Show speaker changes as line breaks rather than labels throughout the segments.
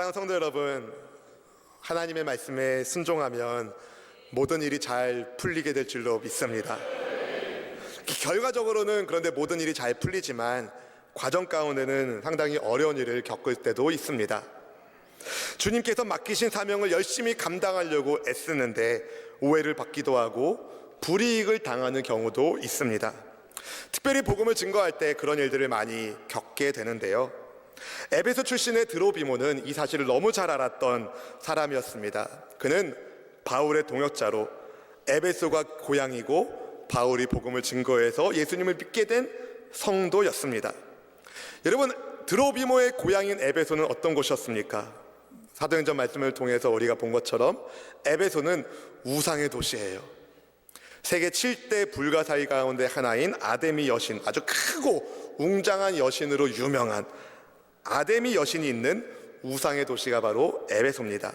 사랑하는 성도 여러분, 하나님의 말씀에 순종하면 모든 일이 잘 풀리게 될 줄로 믿습니다. 결과적으로는 그런데 모든 일이 잘 풀리지만 과정 가운데는 상당히 어려운 일을 겪을 때도 있습니다. 주님께서 맡기신 사명을 열심히 감당하려고 애쓰는데 오해를 받기도 하고 불이익을 당하는 경우도 있습니다. 특별히 복음을 증거할 때 그런 일들을 많이 겪게 되는데요. 에베소 출신의 드로비모는 이 사실을 너무 잘 알았던 사람이었습니다. 그는 바울의 동역자로 에베소가 고향이고 바울이 복음을 증거해서 예수님을 믿게 된 성도였습니다. 여러분, 드로비모의 고향인 에베소는 어떤 곳이었습니까? 사도행전 말씀을 통해서 우리가 본 것처럼 에베소는 우상의 도시예요. 세계 7대 불가사의 가운데 하나인 아데미 여신, 아주 크고 웅장한 여신으로 유명한 아데미 여신이 있는 우상의 도시가 바로 에베소입니다.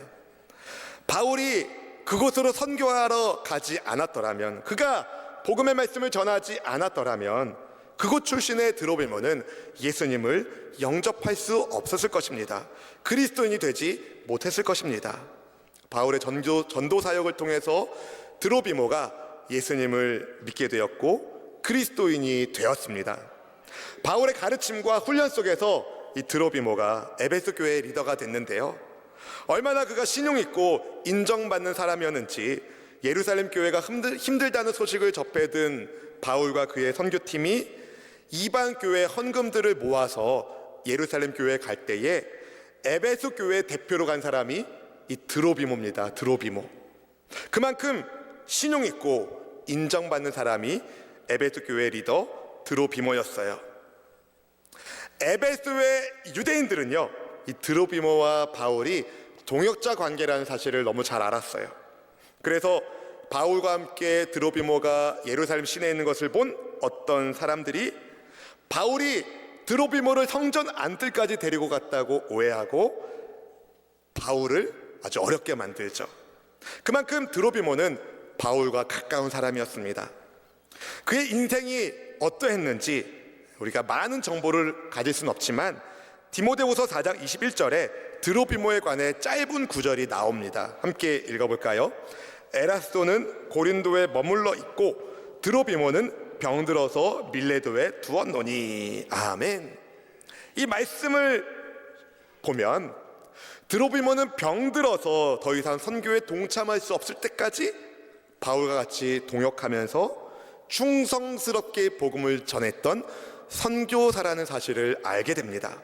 바울이 그곳으로 선교하러 가지 않았더라면, 그가 복음의 말씀을 전하지 않았더라면 그곳 출신의 드로비모는 예수님을 영접할 수 없었을 것입니다. 그리스도인이 되지 못했을 것입니다. 바울의 전도 사역을 통해서 드로비모가 예수님을 믿게 되었고 그리스도인이 되었습니다. 바울의 가르침과 훈련 속에서 이 드로비모가 에베소 교회의 리더가 됐는데요. 얼마나 그가 신용 있고 인정받는 사람이었는지 예루살렘 교회가 힘들다는 소식을 접해든 바울과 그의 선교팀이 이방 교회 헌금들을 모아서 예루살렘 교회에 갈 때에 에베소 교회 대표로 간 사람이 이 드로비모입니다. 드로비모. 그만큼 신용 있고 인정받는 사람이 에베소 교회 리더 드로비모였어요. 에베소의 유대인들은요, 이 드로비모와 바울이 동역자 관계라는 사실을 너무 잘 알았어요. 그래서 바울과 함께 드로비모가 예루살렘 시내에 있는 것을 본 어떤 사람들이 바울이 드로비모를 성전 안뜰까지 데리고 갔다고 오해하고 바울을 아주 어렵게 만들죠. 그만큼 드로비모는 바울과 가까운 사람이었습니다. 그의 인생이 어떠했는지 우리가 많은 정보를 가질 수는 없지만 디모데후서 4장 21절에 드로비모에 관해 짧은 구절이 나옵니다. 함께 읽어볼까요? 에라스도는 고린도에 머물러 있고 드로비모는 병들어서 밀레도에 두었노니. 아멘. 이 말씀을 보면 드로비모는 병들어서 더 이상 선교에 동참할 수 없을 때까지 바울과 같이 동역하면서 충성스럽게 복음을 전했던 선교사라는 사실을 알게 됩니다.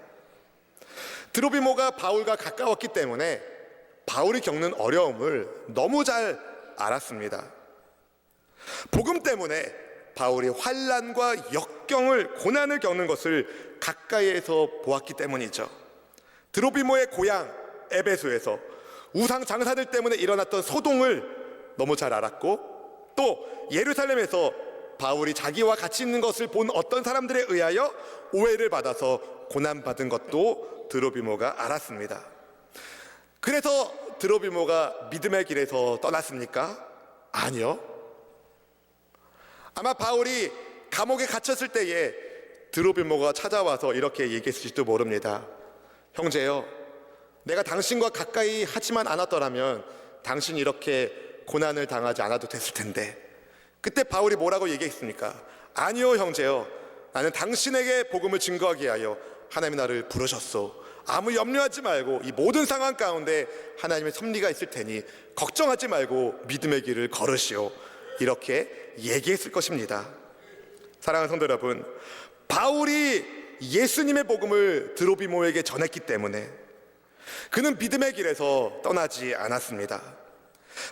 드로비모가 바울과 가까웠기 때문에 바울이 겪는 어려움을 너무 잘 알았습니다. 복음 때문에 바울이 환난과 역경을, 고난을 겪는 것을 가까이에서 보았기 때문이죠. 드로비모의 고향 에베소에서 우상 장사들 때문에 일어났던 소동을 너무 잘 알았고, 또 예루살렘에서 바울이 자기와 같이 있는 것을 본 어떤 사람들에 의하여 오해를 받아서 고난받은 것도 드로비모가 알았습니다. 그래서 드로비모가 믿음의 길에서 떠났습니까? 아니요. 아마 바울이 감옥에 갇혔을 때에 드로비모가 찾아와서 이렇게 얘기했을지도 모릅니다. 형제요, 내가 당신과 가까이 하지만 않았더라면 당신이 이렇게 고난을 당하지 않아도 됐을 텐데. 그때 바울이 뭐라고 얘기했습니까? 아니요 형제요, 나는 당신에게 복음을 증거하기 위하여 하나님이 나를 부르셨소. 아무 염려하지 말고 이 모든 상황 가운데 하나님의 섭리가 있을 테니 걱정하지 말고 믿음의 길을 걸으시오. 이렇게 얘기했을 것입니다. 사랑하는 성도 여러분, 바울이 예수님의 복음을 드로비모에게 전했기 때문에 그는 믿음의 길에서 떠나지 않았습니다.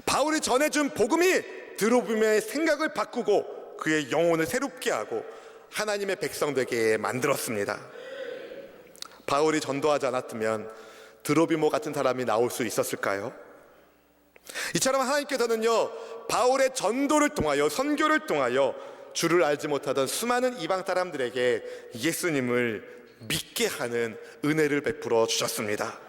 바울이 전해준 복음이 드로비모의 생각을 바꾸고 그의 영혼을 새롭게 하고 하나님의 백성 되게 만들었습니다. 바울이 전도하지 않았다면 드로비모 같은 사람이 나올 수 있었을까요? 이처럼 하나님께서는요, 바울의 전도를 통하여, 선교를 통하여 주를 알지 못하던 수많은 이방 사람들에게 예수님을 믿게 하는 은혜를 베풀어 주셨습니다.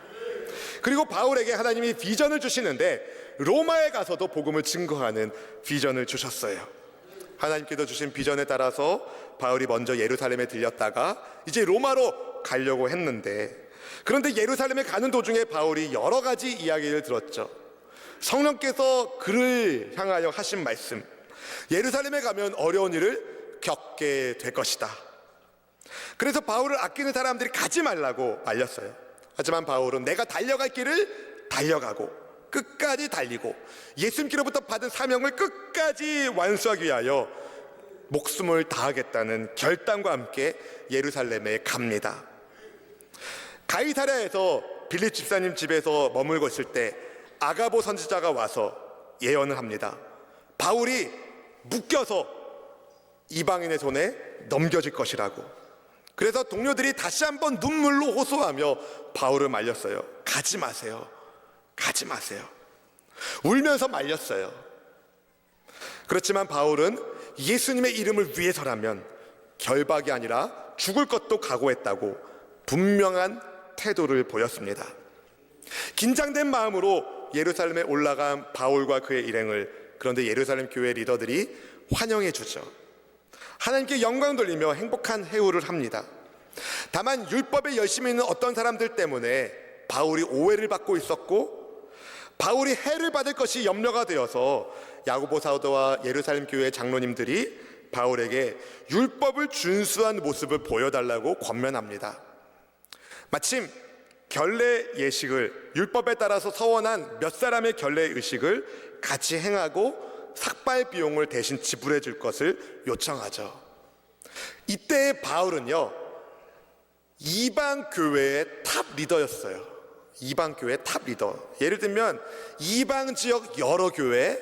그리고 바울에게 하나님이 비전을 주시는데 로마에 가서도 복음을 증거하는 비전을 주셨어요. 하나님께서 주신 비전에 따라서 바울이 먼저 예루살렘에 들렸다가 이제 로마로 가려고 했는데 그런데 예루살렘에 가는 도중에 바울이 여러 가지 이야기를 들었죠. 성령께서 그를 향하여 하신 말씀, 예루살렘에 가면 어려운 일을 겪게 될 것이다. 그래서 바울을 아끼는 사람들이 가지 말라고 말렸어요. 하지만 바울은 내가 달려갈 길을 달려가고 끝까지 달리고 예수님께로부터 받은 사명을 끝까지 완수하기 위하여 목숨을 다하겠다는 결단과 함께 예루살렘에 갑니다. 가이사랴에서 빌립 집사님 집에서 머물고 있을 때 아가보 선지자가 와서 예언을 합니다. 바울이 묶여서 이방인의 손에 넘겨질 것이라고. 그래서 동료들이 다시 한번 눈물로 호소하며 바울을 말렸어요. 가지 마세요. 가지 마세요. 울면서 말렸어요. 그렇지만 바울은 예수님의 이름을 위해서라면 결박이 아니라 죽을 것도 각오했다고 분명한 태도를 보였습니다. 긴장된 마음으로 예루살렘에 올라간 바울과 그의 일행을 그런데 예루살렘 교회 리더들이 환영해 주죠. 하나님께 영광 돌리며 행복한 해우를 합니다. 다만 율법에 열심히 있는 어떤 사람들 때문에 바울이 오해를 받고 있었고 바울이 해를 받을 것이 염려가 되어서 야고보 사도와 예루살렘 교회 장로님들이 바울에게 율법을 준수한 모습을 보여달라고 권면합니다. 마침 결례 예식을 율법에 따라서 서원한 몇 사람의 결례 의식을 같이 행하고 삭발 비용을 대신 지불해 줄 것을 요청하죠. 이때 바울은요, 이방 교회의 탑 리더였어요. 이방 교회의 탑 리더. 예를 들면 이방 지역 여러 교회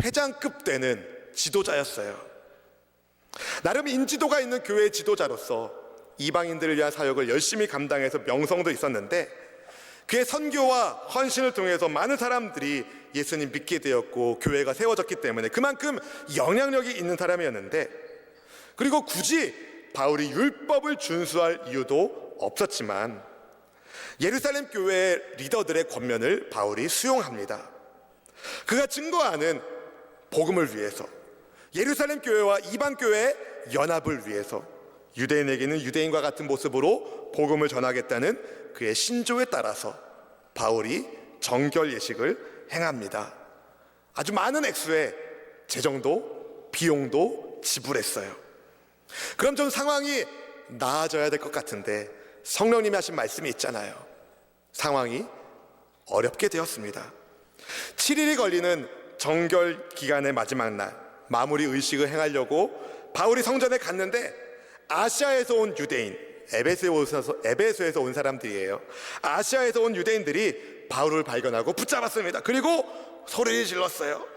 회장급 되는 지도자였어요. 나름 인지도가 있는 교회 지도자로서 이방인들을 위한 사역을 열심히 감당해서 명성도 있었는데 그의 선교와 헌신을 통해서 많은 사람들이 예수님 믿게 되었고 교회가 세워졌기 때문에 그만큼 영향력이 있는 사람이었는데, 그리고 굳이 바울이 율법을 준수할 이유도 없었지만 예루살렘 교회 리더들의 권면을 바울이 수용합니다. 그가 증거하는 복음을 위해서, 예루살렘 교회와 이방 교회의 연합을 위해서 유대인에게는 유대인과 같은 모습으로 복음을 전하겠다는 그의 신조에 따라서 바울이 정결 예식을 행합니다. 아주 많은 액수의 재정도 비용도 지불했어요. 그럼 좀 상황이 나아져야 될 것 같은데 성령님이 하신 말씀이 있잖아요. 상황이 어렵게 되었습니다. 7일이 걸리는 정결 기간의 마지막 날 마무리 의식을 행하려고 바울이 성전에 갔는데 아시아에서 온 유대인, 에베소에서 온 사람들이에요. 아시아에서 온 유대인들이 바울을 발견하고 붙잡았습니다. 그리고 소리를 질렀어요.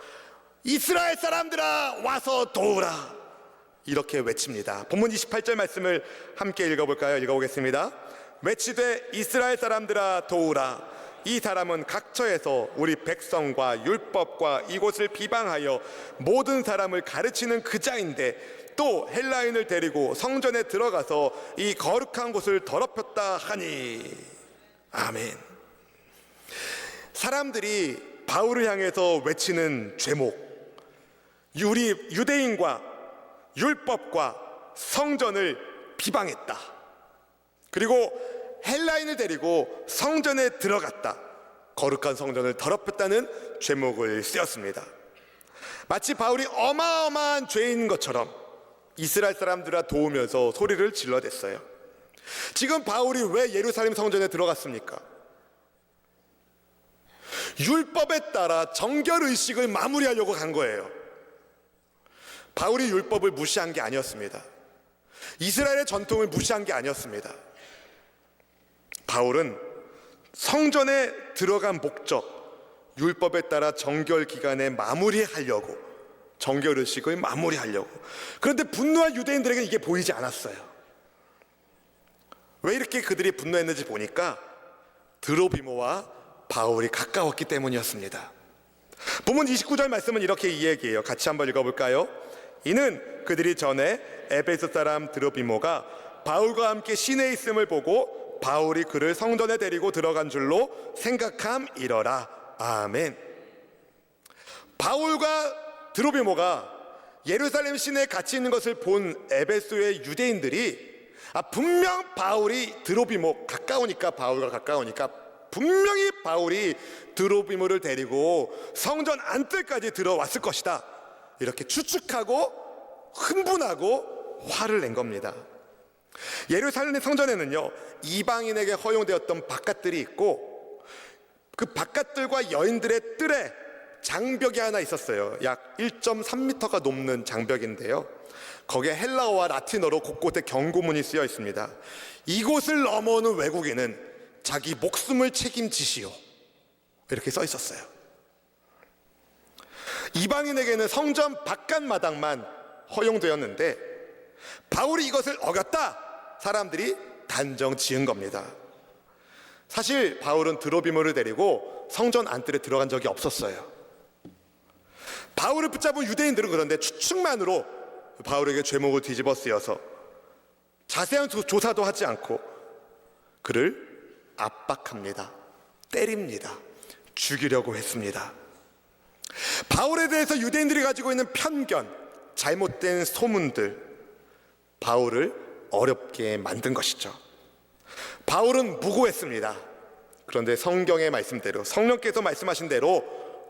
이스라엘 사람들아 와서 도우라. 이렇게 외칩니다. 본문 28절 말씀을 함께 읽어볼까요? 읽어보겠습니다. 외치되 이스라엘 사람들아 도우라. 이 사람은 각처에서 우리 백성과 율법과 이곳을 비방하여 모든 사람을 가르치는 그 자인데 또 헬라인을 데리고 성전에 들어가서 이 거룩한 곳을 더럽혔다 하니. 아멘. 사람들이 바울을 향해서 외치는 제목, 우리 유대인과 율법과 성전을 비방했다. 그리고 헬라인을 데리고 성전에 들어갔다. 거룩한 성전을 더럽혔다는 제목을 쓰였습니다. 마치 바울이 어마어마한 죄인 것처럼 이스라엘 사람들아 도우면서 소리를 질러댔어요. 지금 바울이 왜 예루살렘 성전에 들어갔습니까? 율법에 따라 정결의식을 마무리하려고 간 거예요. 바울이 율법을 무시한 게 아니었습니다. 이스라엘의 전통을 무시한 게 아니었습니다. 바울은 성전에 들어간 목적, 율법에 따라 정결 기간에 마무리하려고, 정결의식을 마무리하려고. 그런데 분노한 유대인들에게는 이게 보이지 않았어요. 왜 이렇게 그들이 분노했는지 보니까 드로비모와 바울이 가까웠기 때문이었습니다. 본문 29절 말씀은 이렇게 이야기해요. 같이 한번 읽어볼까요? 이는 그들이 전에 에베소 사람 드로비모가 바울과 함께 시내에 있음을 보고 바울이 그를 성전에 데리고 들어간 줄로 생각함이러라. 아멘. 바울과 드로비모가 예루살렘 시내에 같이 있는 것을 본 에베소의 유대인들이 분명 바울이 드로비모, 바울과 가까우니까 분명히 바울이 드로비모를 데리고 성전 안뜰까지 들어왔을 것이다, 이렇게 추측하고 흥분하고 화를 낸 겁니다. 예루살렘 성전에는요, 이방인에게 허용되었던 바깥들이 있고, 그 바깥들과 여인들의 뜰에 장벽이 하나 있었어요. 약 1.3m가 넘는 장벽인데요, 거기에 헬라어와 라틴어로 곳곳에 경고문이 쓰여 있습니다. 이곳을 넘어오는 외국인은 자기 목숨을 책임지시오, 이렇게 써 있었어요. 이방인에게는 성전 바깥 마당만 허용되었는데 바울이 이것을 어겼다, 사람들이 단정 지은 겁니다. 사실 바울은 드로비모를 데리고 성전 안뜰에 들어간 적이 없었어요. 바울을 붙잡은 유대인들은 그런데 추측만으로 바울에게 죄목을 뒤집어 쓰여서 자세한 조사도 하지 않고 그를 압박합니다. 때립니다. 죽이려고 했습니다. 바울에 대해서 유대인들이 가지고 있는 편견, 잘못된 소문들, 바울을 어렵게 만든 것이죠. 바울은 무고했습니다. 그런데 성경의 말씀대로, 성령께서 말씀하신 대로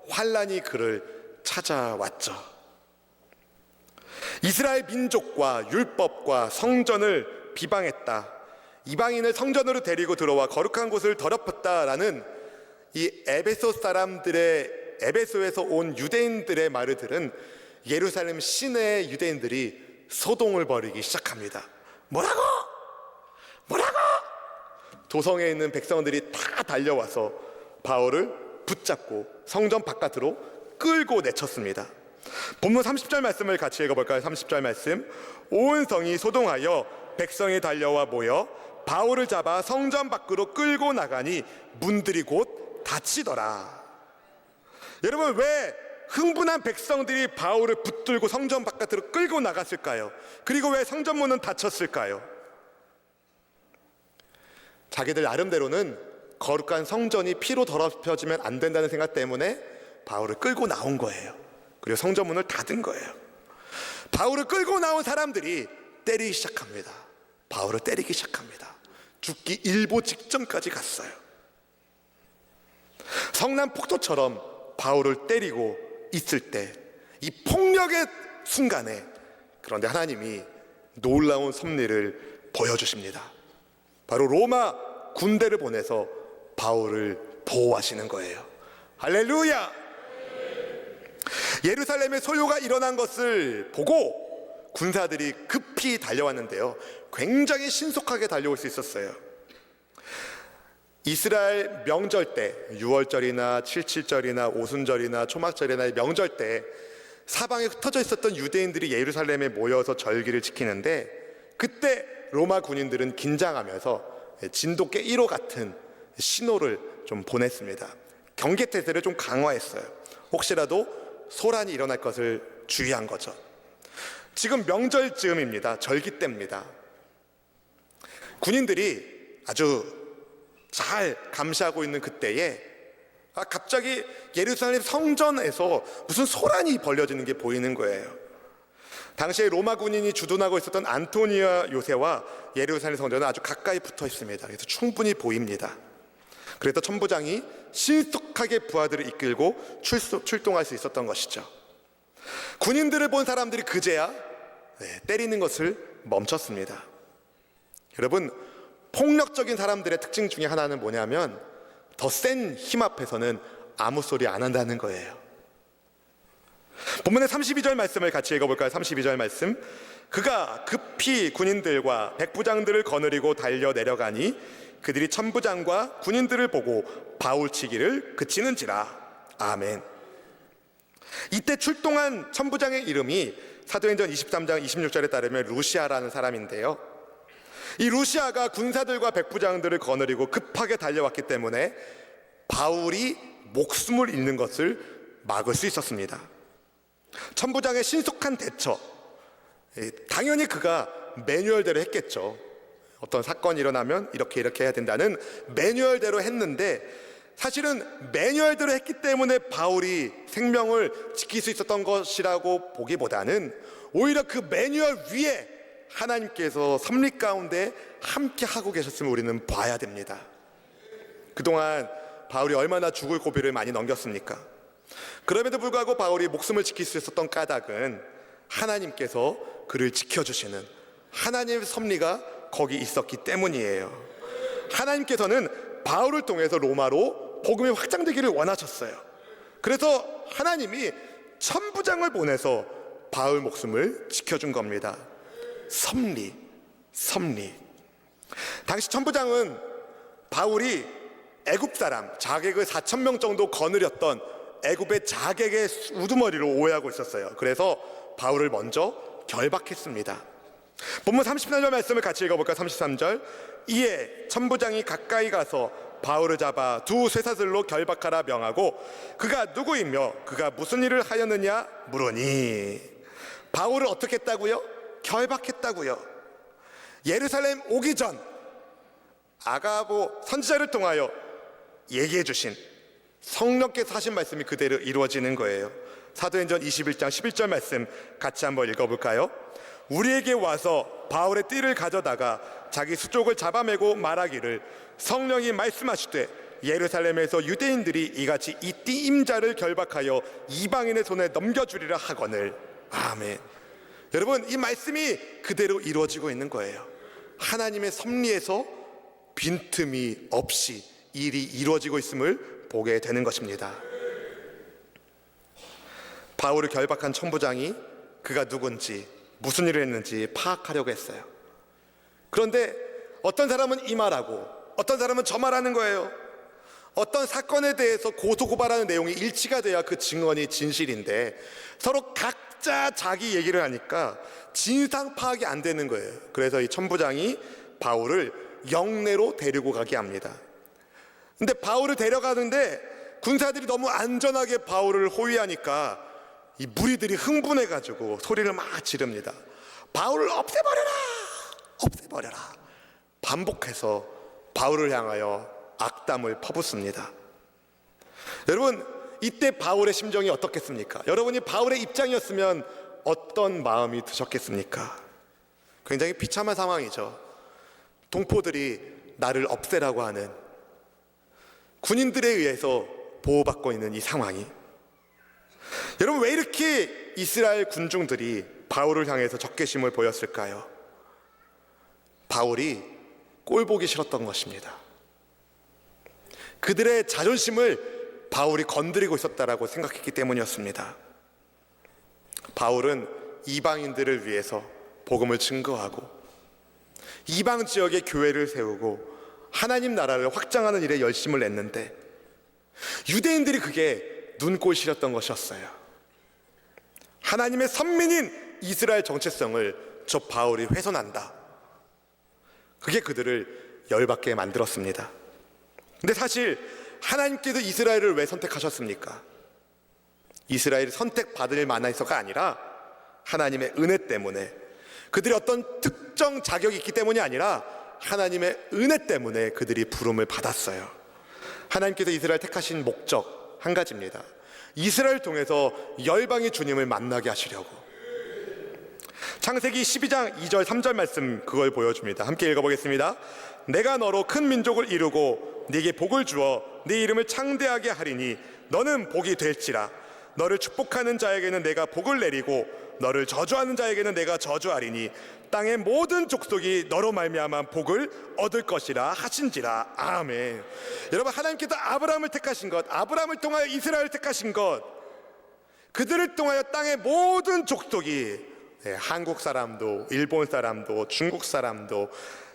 환난이 그를 찾아왔죠. 이스라엘 민족과 율법과 성전을 비방했다, 이방인을 성전으로 데리고 들어와 거룩한 곳을 더럽혔다라는 이 에베소에서 온 유대인들의 말을 들은 예루살렘 시내 유대인들이 소동을 벌이기 시작합니다. 뭐라고? 도성에 있는 백성들이 다 달려와서 바울을 붙잡고 성전 바깥으로 끌고 내쳤습니다. 본문 30절 말씀을 같이 읽어볼까요? 30절 말씀. 온 성이 소동하여 백성이 달려와 모여 바울을 잡아 성전 밖으로 끌고 나가니 문들이 곧 닫히더라. 여러분, 왜 흥분한 백성들이 바울을 붙들고 성전 바깥으로 끌고 나갔을까요? 그리고 왜 성전문은 닫혔을까요? 자기들 나름대로는 거룩한 성전이 피로 더럽혀지면 안 된다는 생각 때문에 바울을 끌고 나온 거예요. 그리고 성전문을 닫은 거예요. 바울을 끌고 나온 사람들이 때리기 시작합니다. 바울을 때리기 시작합니다. 죽기 일보 직전까지 갔어요. 성난 폭도처럼 바울을 때리고 있을 때, 이 폭력의 순간에, 그런데 하나님이 놀라운 섭리를 보여주십니다. 바로 로마 군대를 보내서 바울을 보호하시는 거예요. 할렐루야! 예루살렘에 소요가 일어난 것을 보고 군사들이 급히 달려왔는데요, 굉장히 신속하게 달려올 수 있었어요. 이스라엘 명절 때, 6월절이나 77절이나 오순절이나 초막절이나 명절 때 사방에 흩어져 있었던 유대인들이 예루살렘에 모여서 절기를 지키는데, 그때 로마 군인들은 긴장하면서 진돗개 1호 같은 신호를 좀 보냈습니다. 경계태세를 좀 강화했어요. 혹시라도 소란이 일어날 것을 주의한 거죠. 지금 명절 즈음입니다. 절기 때입니다. 군인들이 아주 잘 감시하고 있는 그때에 갑자기 예루살렘 성전에서 무슨 소란이 벌어지는 게 보이는 거예요. 당시에 로마 군인이 주둔하고 있었던 안토니아 요새와 예루살렘 성전은 아주 가까이 붙어 있습니다. 그래서 충분히 보입니다. 그래서 천부장이 신속하게 부하들을 이끌고 출동할 수 있었던 것이죠. 군인들을 본 사람들이 그제야 때리는 것을 멈췄습니다. 여러분, 폭력적인 사람들의 특징 중에 하나는 뭐냐면 더 센 힘 앞에서는 아무 소리 안 한다는 거예요. 본문의 32절 말씀을 같이 읽어볼까요? 32절 말씀. 그가 급히 군인들과 백부장들을 거느리고 달려 내려가니 그들이 천부장과 군인들을 보고 바울치기를 그치는지라. 아멘. 이때 출동한 천부장의 이름이 사도행전 23장 26절에 따르면 루시아라는 사람인데요, 이 루시아가 군사들과 백부장들을 거느리고 급하게 달려왔기 때문에 바울이 목숨을 잃는 것을 막을 수 있었습니다. 천부장의 신속한 대처, 당연히 그가 매뉴얼대로 했겠죠. 어떤 사건이 일어나면 이렇게 해야 된다는 매뉴얼대로 했는데, 사실은 매뉴얼대로 했기 때문에 바울이 생명을 지킬 수 있었던 것이라고 보기보다는 오히려 그 매뉴얼 위에 하나님께서 섭리 가운데 함께 하고 계셨음을 우리는 봐야 됩니다. 그동안 바울이 얼마나 죽을 고비를 많이 넘겼습니까? 그럼에도 불구하고 바울이 목숨을 지킬 수 있었던 까닭은 하나님께서 그를 지켜주시는 하나님의 섭리가 거기 있었기 때문이에요. 하나님께서는 바울을 통해서 로마로 복음이 확장되기를 원하셨어요. 그래서 하나님이 천부장을 보내서 바울 목숨을 지켜준 겁니다. 섭리. 당시 천부장은 바울이 애굽 사람 자객을 4,000명 정도 거느렸던 애굽의 자객의 우두머리로 오해하고 있었어요. 그래서 바울을 먼저 결박했습니다. 본문 33절 말씀을 같이 읽어볼까요? 33절. 이에 천부장이 가까이 가서 바울을 잡아 두 쇠사슬로 결박하라 명하고 그가 누구이며 그가 무슨 일을 하였느냐 물으니 바울을 어떻게 했다고요? 결박했다고요. 예루살렘 오기 전 아가보 선지자를 통하여 얘기해 주신 성령께서 하신 말씀이 그대로 이루어지는 거예요. 사도행전 21장 11절 말씀 같이 한번 읽어볼까요? 우리에게 와서 바울의 띠를 가져다가 자기 수족을 잡아매고 말하기를 성령이 말씀하시되 예루살렘에서 유대인들이 이같이 이 띠 임자를 결박하여 이방인의 손에 넘겨주리라 하거늘. 아멘. 여러분, 이 말씀이 그대로 이루어지고 있는 거예요. 하나님의 섭리에서 빈틈이 없이 일이 이루어지고 있음을 보게 되는 것입니다. 바울을 결박한 천부장이 그가 누군지 무슨 일을 했는지 파악하려고 했어요. 그런데 어떤 사람은 이 말하고 어떤 사람은 저 말하는 거예요. 어떤 사건에 대해서 고소고발하는 내용이 일치가 돼야 그 증언이 진실인데 서로 각자 자기 얘기를 하니까 진상 파악이 안 되는 거예요. 그래서 이 천부장이 바울을 영내로 데리고 가게 합니다. 근데 바울을 데려가는데 군사들이 너무 안전하게 바울을 호위하니까 이 무리들이 흥분해가지고 소리를 막 지릅니다. 바울을 없애버려라. 반복해서 바울을 향하여 악담을 퍼붓습니다. 여러분, 이때 바울의 심정이 어떻겠습니까? 여러분이 바울의 입장이었으면 어떤 마음이 드셨겠습니까? 굉장히 비참한 상황이죠. 동포들이 나를 없애라고 하는, 군인들에 의해서 보호받고 있는 이 상황이, 여러분 왜 이렇게 이스라엘 군중들이 바울을 향해서 적개심을 보였을까요? 바울이 꼴보기 싫었던 것입니다. 그들의 자존심을 바울이 건드리고 있었다라고 생각했기 때문이었습니다. 바울은 이방인들을 위해서 복음을 증거하고 이방 지역의 교회를 세우고 하나님 나라를 확장하는 일에 열심을 냈는데 유대인들이 그게 눈꼴 시렸던 것이었어요. 하나님의 선민인 이스라엘 정체성을 저 바울이 훼손한다. 그게 그들을 열받게 만들었습니다. 근데 사실 하나님께서 이스라엘을 왜 선택하셨습니까? 이스라엘이 선택받을 만해서가 아니라 하나님의 은혜 때문에, 그들이 어떤 특정 자격이 있기 때문이 아니라 하나님의 은혜 때문에 그들이 부름을 받았어요. 하나님께서 이스라엘 택하신 목적 한 가지입니다. 이스라엘을 통해서 열방의 주님을 만나게 하시려고. 창세기 12장 2절 3절 말씀 그걸 보여줍니다. 함께 읽어보겠습니다. 내가 너로 큰 민족을 이루고 네게 복을 주어 네 이름을 창대하게 하리니 너는 복이 될지라. 너를 축복하는 자에게는 내가 복을 내리고 너를 저주하는 자에게는 내가 저주하리니 땅의 모든 족속이 너로 말미암아 복을 얻을 것이라 하신지라. 아멘. 여러분, 하나님께서 아브라함을 택하신 것, 아브라함을 통하여 이스라엘을 택하신 것, 그들을 통하여 땅의 모든 족속이, 한국 사람도 일본 사람도 중국 사람도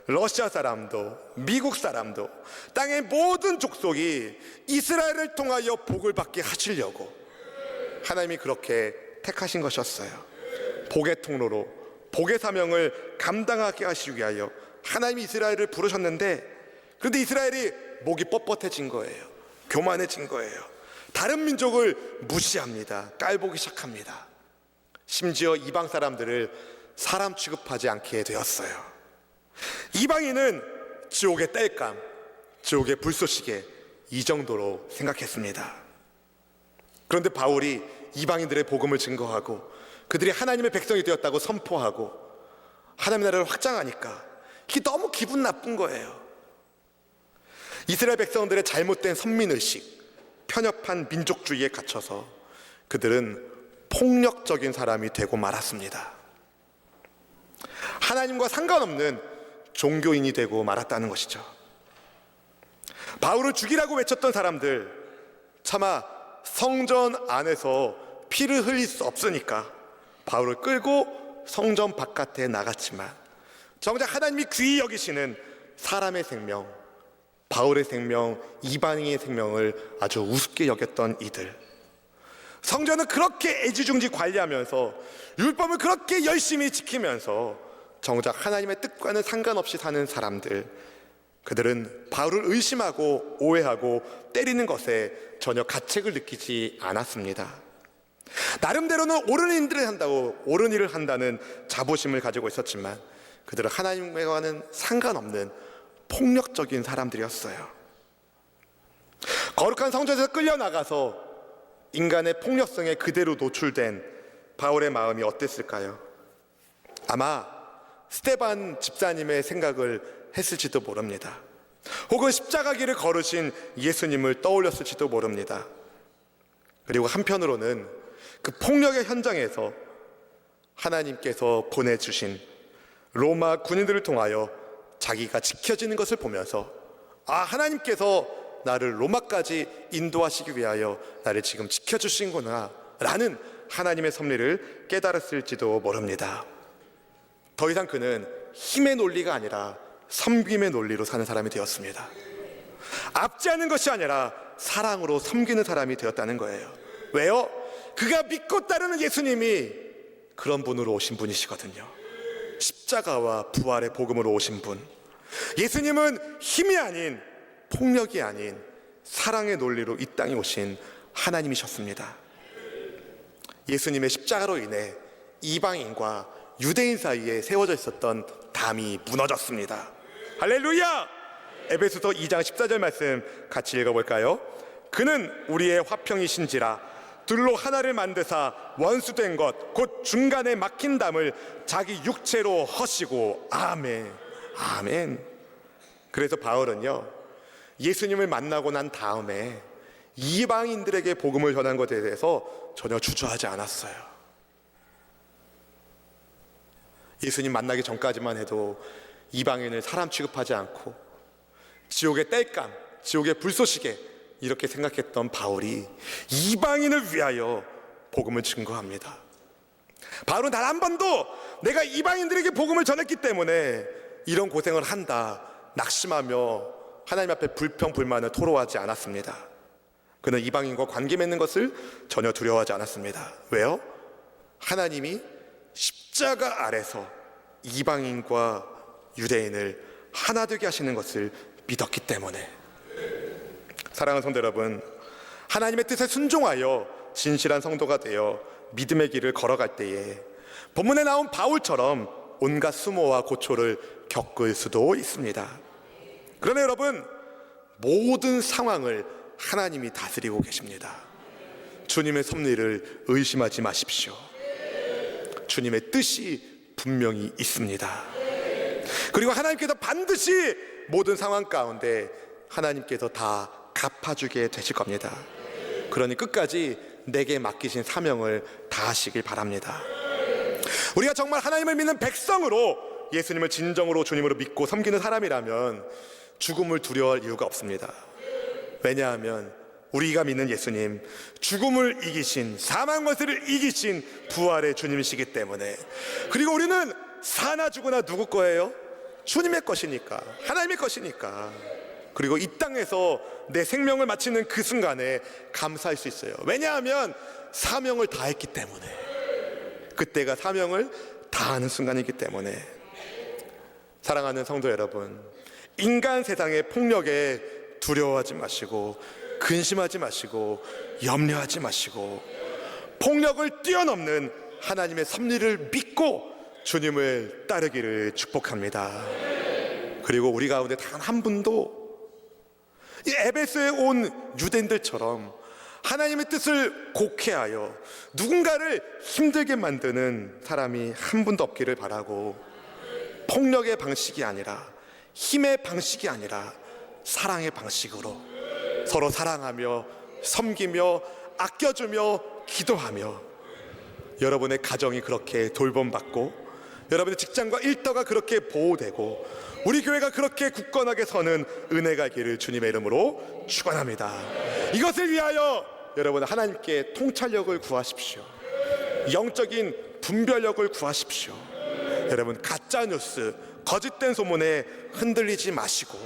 러시아 사람도 미국 사람도 땅의 모든 족속이 이스라엘을 통하여 복을 받게 하시려고 하나님이 그렇게 택하신 것이었어요. 복의 통로로 복의 사명을 감당하게 하시기 위하여 하나님이 이스라엘을 부르셨는데, 그런데 이스라엘이 목이 뻣뻣해진 거예요. 교만해진 거예요. 다른 민족을 무시합니다. 깔보기 시작합니다. 심지어 이방 사람들을 사람 취급하지 않게 되었어요. 이방인은 지옥의 땔감, 지옥의 불쏘시개, 이 정도로 생각했습니다. 그런데 바울이 이방인들의 복음을 증거하고 그들이 하나님의 백성이 되었다고 선포하고 하나님의 나라를 확장하니까 이게 너무 기분 나쁜 거예요. 이스라엘 백성들의 잘못된 선민의식, 편협한 민족주의에 갇혀서 그들은 폭력적인 사람이 되고 말았습니다. 하나님과 상관없는 종교인이 되고 말았다는 것이죠. 바울을 죽이라고 외쳤던 사람들, 차마 성전 안에서 피를 흘릴 수 없으니까 바울을 끌고 성전 바깥에 나갔지만, 정작 하나님이 귀히 여기시는 사람의 생명, 바울의 생명, 이방인의 생명을 아주 우습게 여겼던 이들, 성전을 그렇게 애지중지 관리하면서 율법을 그렇게 열심히 지키면서 정작 하나님의 뜻과는 상관없이 사는 사람들, 그들은 바울을 의심하고 오해하고 때리는 것에 전혀 가책을 느끼지 않았습니다. 나름대로는 옳은 일을 한다는 자부심을 가지고 있었지만 그들은 하나님과는 상관없는 폭력적인 사람들이었어요. 거룩한 성전에서 끌려나가서 인간의 폭력성에 그대로 노출된 바울의 마음이 어땠을까요? 아마 스데반 집사님의 생각을 했을지도 모릅니다. 혹은 십자가 길을 걸으신 예수님을 떠올렸을지도 모릅니다. 그리고 한편으로는 그 폭력의 현장에서 하나님께서 보내주신 로마 군인들을 통하여 자기가 지켜지는 것을 보면서, 하나님께서 나를 로마까지 인도하시기 위하여 나를 지금 지켜주신구나 라는 하나님의 섭리를 깨달았을지도 모릅니다. 더 이상 그는 힘의 논리가 아니라 섬김의 논리로 사는 사람이 되었습니다. 압제하는 것이 아니라 사랑으로 섬기는 사람이 되었다는 거예요. 왜요? 그가 믿고 따르는 예수님이 그런 분으로 오신 분이시거든요. 십자가와 부활의 복음으로 오신 분. 예수님은 힘이 아닌, 폭력이 아닌 사랑의 논리로 이 땅에 오신 하나님이셨습니다. 예수님의 십자가로 인해 이방인과 유대인 사이에 세워져 있었던 담이 무너졌습니다. 할렐루야! 에베소서 2장 14절 말씀 같이 읽어볼까요? 그는 우리의 화평이신지라 둘로 하나를 만드사 원수된 것 곧 중간에 막힌 담을 자기 육체로 허시고. 아멘, 아멘. 그래서 바울은요, 예수님을 만나고 난 다음에 이방인들에게 복음을 전한 것에 대해서 전혀 주저하지 않았어요. 예수님 만나기 전까지만 해도 이방인을 사람 취급하지 않고 지옥의 땔감, 지옥의 불쏘시개 이렇게 생각했던 바울이 이방인을 위하여 복음을 증거합니다. 바울은 단 한 번도 내가 이방인들에게 복음을 전했기 때문에 이런 고생을 한다 낙심하며 하나님 앞에 불평 불만을 토로하지 않았습니다. 그는 이방인과 관계 맺는 것을 전혀 두려워하지 않았습니다. 왜요? 하나님이 십자가 아래서 이방인과 유대인을 하나 되게 하시는 것을 믿었기 때문에. 사랑하는 성도 여러분, 하나님의 뜻에 순종하여 진실한 성도가 되어 믿음의 길을 걸어갈 때에 본문에 나온 바울처럼 온갖 수모와 고초를 겪을 수도 있습니다. 그러나 여러분, 모든 상황을 하나님이 다스리고 계십니다. 주님의 섭리를 의심하지 마십시오. 주님의 뜻이 분명히 있습니다. 그리고 하나님께서 반드시 모든 상황 가운데 하나님께서 다 갚아주게 되실 겁니다. 그러니 끝까지 내게 맡기신 사명을 다하시길 바랍니다. 우리가 정말 하나님을 믿는 백성으로 예수님을 진정으로 주님으로 믿고 섬기는 사람이라면 죽음을 두려워할 이유가 없습니다. 왜냐하면 우리가 믿는 예수님, 죽음을 이기신, 사망 권세를 이기신 부활의 주님이시기 때문에. 그리고 우리는 사나 죽으나 누구 거예요? 주님의 것이니까, 하나님의 것이니까. 그리고 이 땅에서 내 생명을 마치는 그 순간에 감사할 수 있어요. 왜냐하면 사명을 다했기 때문에. 그때가 사명을 다하는 순간이기 때문에. 사랑하는 성도 여러분, 인간 세상의 폭력에 두려워하지 마시고 근심하지 마시고 염려하지 마시고 폭력을 뛰어넘는 하나님의 섭리를 믿고 주님을 따르기를 축복합니다. 그리고 우리 가운데 단 한 분도 이 에베소에 온 유대인들처럼 하나님의 뜻을 곡해하여 누군가를 힘들게 만드는 사람이 한 분도 없기를 바라고, 폭력의 방식이 아니라, 힘의 방식이 아니라 사랑의 방식으로 서로 사랑하며 섬기며 아껴주며 기도하며, 여러분의 가정이 그렇게 돌봄받고 여러분의 직장과 일터가 그렇게 보호되고 우리 교회가 그렇게 굳건하게 서는 은혜가 있기를 주님의 이름으로 축원합니다. 이것을 위하여 여러분 하나님께 통찰력을 구하십시오. 영적인 분별력을 구하십시오. 여러분 가짜 뉴스, 거짓된 소문에 흔들리지 마시고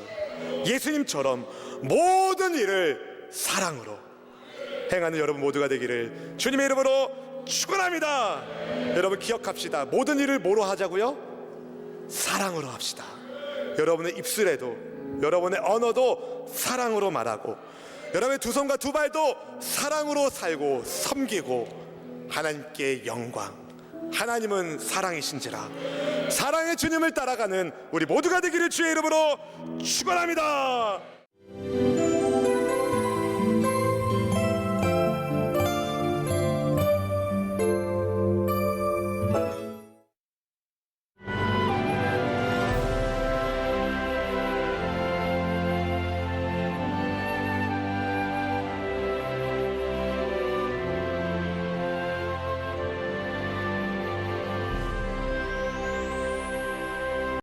예수님처럼 모든 일을 사랑으로 행하는 여러분 모두가 되기를 주님의 이름으로 축원합니다. 여러분 기억합시다. 모든 일을 뭐로 하자고요? 사랑으로 합시다. 여러분의 입술에도, 여러분의 언어도 사랑으로 말하고, 여러분의 두 손과 두 발도 사랑으로 살고 섬기고, 하나님께 영광, 하나님은 사랑이신지라 사랑의 주님을 따라가는 우리 모두가 되기를 주의 이름으로 축원합니다.